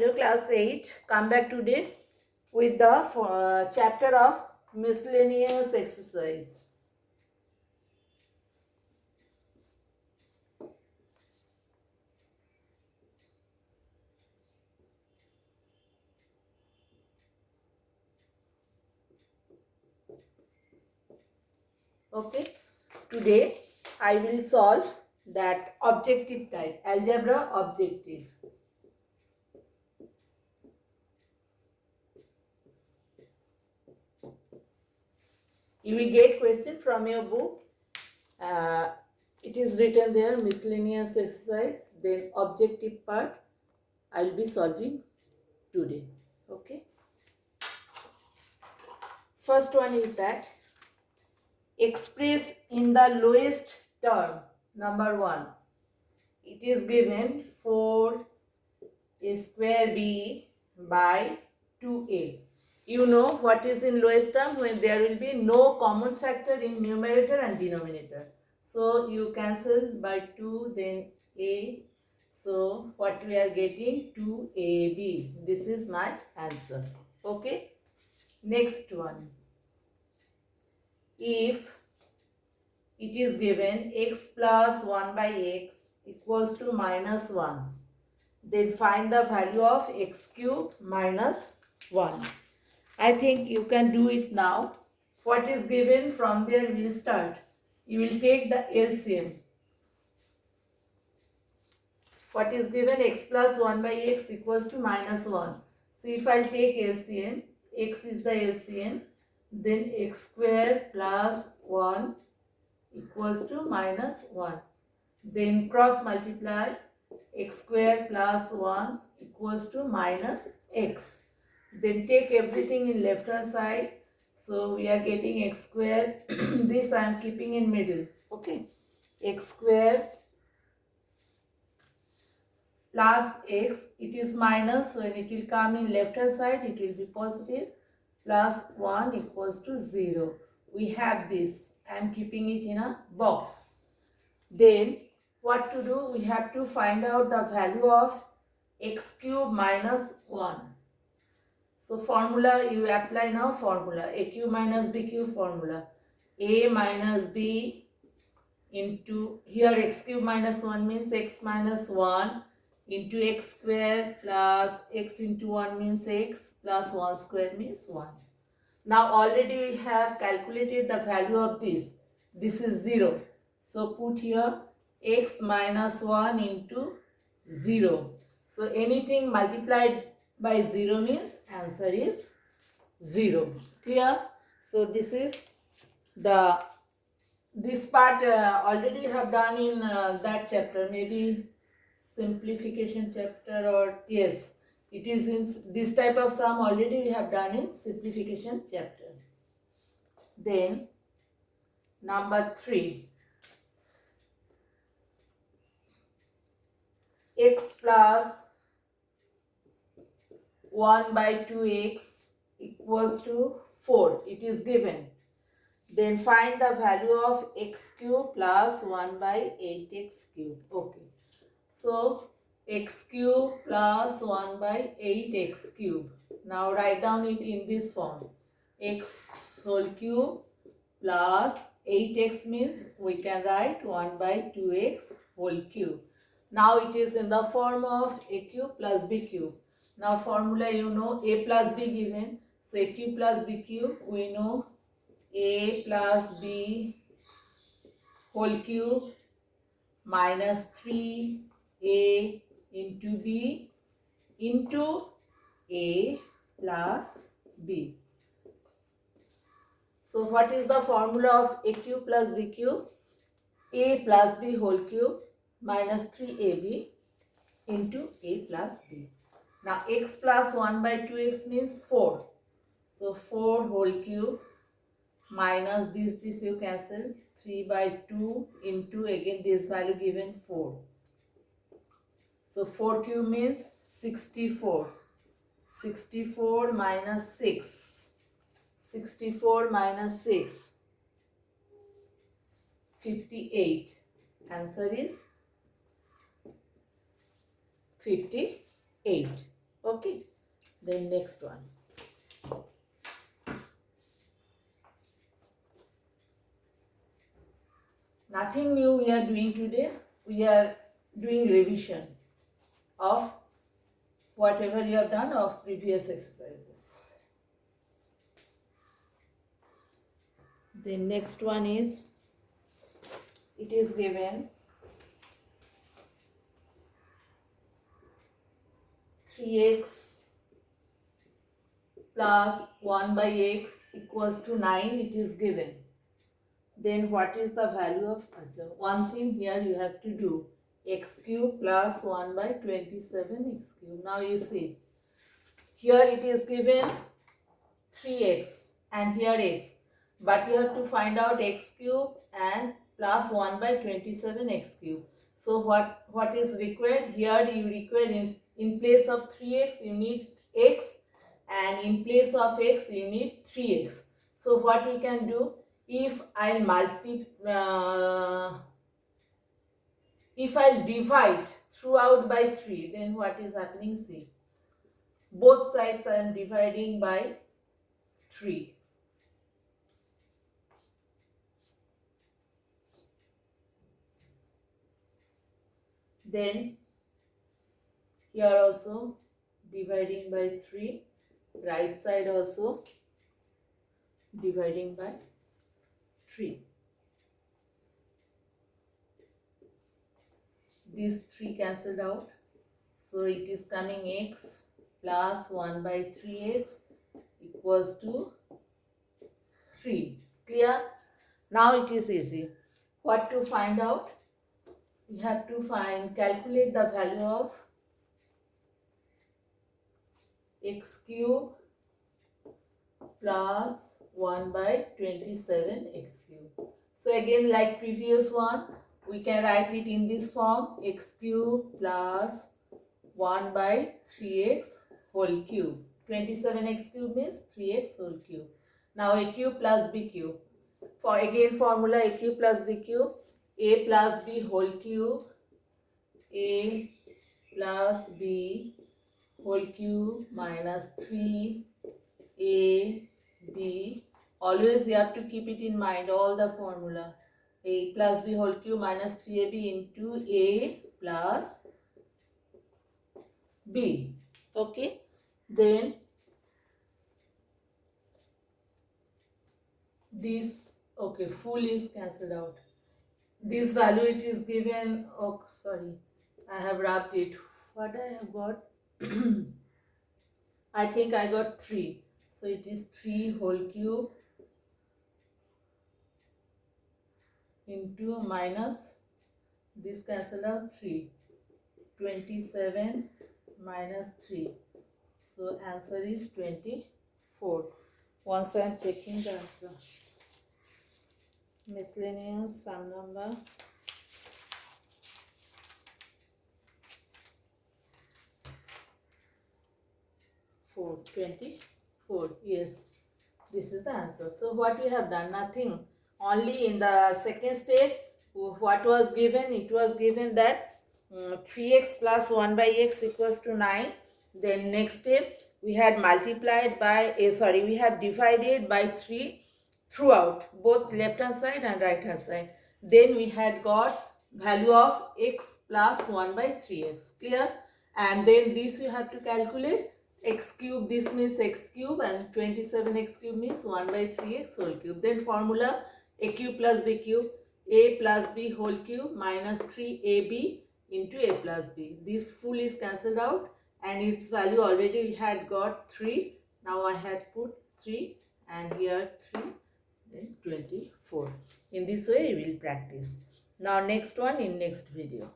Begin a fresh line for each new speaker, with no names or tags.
you, class 8. Come back today with the chapter of miscellaneous exercise. Okay, today I will solve that objective type, algebra objective. You will get question from your book. It is written there, miscellaneous exercise, then objective part I will be solving today. Okay. First one is that express in the lowest term, number 1. It is given 4a square b by 2a. You know what is in lowest term? When there will be no common factor in numerator and denominator. So you cancel by 2, then a. So what we are getting? 2ab. This is my answer. Okay. Next one. If it is given x plus 1 by x equals to minus 1, then find the value of x cube minus 1. I think you can do it now. What is given, from there we will start. You will take the LCM. What is given? X plus 1 by x equals to minus 1. So if I take LCM, x is the LCM, then x square plus 1 equals to minus 1. Then cross multiply, x square plus 1 equals to minus x. Then take everything in left hand side. So we are getting x square. This I am keeping in middle. Okay. X square plus x. It is minus. When it will come in left hand side, it will be positive. Plus 1 equals to 0. We have this. I am keeping it in a box. Then what to do? We have to find out the value of x cube minus 1. So formula, you apply now formula. A cube minus b cube formula. A minus b into, here x cube minus 1 means x minus 1 into x square plus x into 1 means x plus 1 square means 1. Now already we have calculated the value of this. This is 0. So put here x minus 1 into 0. So anything multiplied by 0 means answer is 0. Clear? So this is the, this part already you have done in that chapter, maybe simplification chapter, or yes, it is in this type of sum already we have done in simplification chapter. Then number 3, x plus 1 by 2x equals to 4. It is given. Then find the value of x cube plus 1 by 8x cube. Okay. So x cube plus 1 by 8x cube. Now write down it in this form. X whole cube plus 8x means we can write 1 by 2x whole cube. Now it is in the form of a cube plus b cube. Now formula you know, a plus b given. So a cube plus b cube, we know a plus b whole cube minus 3a into b into a plus b. So what is the formula of a cube plus b cube? A plus b whole cube minus 3ab into a plus b. Now x plus 1 by 2x means 4. So 4 whole cube minus this you cancel, 3 by 2 into again this value given 4. So 4 cube means 64. 64 minus 6. 64 minus 6. 58. Answer is 58. Okay, then next one. Nothing new we are doing today. We are doing revision of whatever you have done of previous exercises. The next one is, it is given 3x plus 1 by x equals to 9, it is given. Then what is the value of, one thing here you have to do, x cube plus 1 by 27 x cube. Now you see, here it is given 3x and here x, but you have to find out x cube and plus 1 by 27 x cube. So what is required here? You require in place of 3x you need x, and in place of x you need 3x. So what we can do, if I'll divide throughout by 3, then what is happening? See, both sides I am dividing by 3. Then here also dividing by 3, right side also dividing by 3. These 3 cancelled out, so it is coming x plus 1 by 3x equals to 3. Clear? Now it is easy. What to find out? We have to calculate the value of x cube plus 1 by 27 x cube. So again, like previous one, we can write it in this form, x cube plus 1 by 3x whole cube. 27x cube means 3x whole cube. Now a cube plus b cube. For again formula, a cube plus b cube, a plus b whole cube, a plus b whole cube minus 3ab. Always you have to keep it in mind, all the formula. A plus b whole cube minus 3ab into a plus b. Okay, then this, okay, full is cancelled out. This value it is given, oh sorry, I have wrapped it. What I have got? I think I got 3. So it is 3 whole cube into minus this cancel out 3. 27 minus 3. So answer is 24. Once I am checking the answer. Miscellaneous sum number. Four, 24. Yes, this is the answer. So what we have done? Nothing. Only in the second step, what was given? It was given that 3x plus 1 by x equals to 9. Then next step, we had multiplied by, we have divided by 3 throughout, both left hand side and right hand side. Then we had got value of x plus 1 by 3x. Clear? And then this you have to calculate. X cube, this means x cube, and 27x cube means 1 by 3x whole cube. Then formula, a cube plus b cube, a plus b whole cube minus 3ab into a plus b. This full is cancelled out and its value already we had got 3. Now I had put 3 and here 3, then 24. In this way we will practice. Now next one in next video.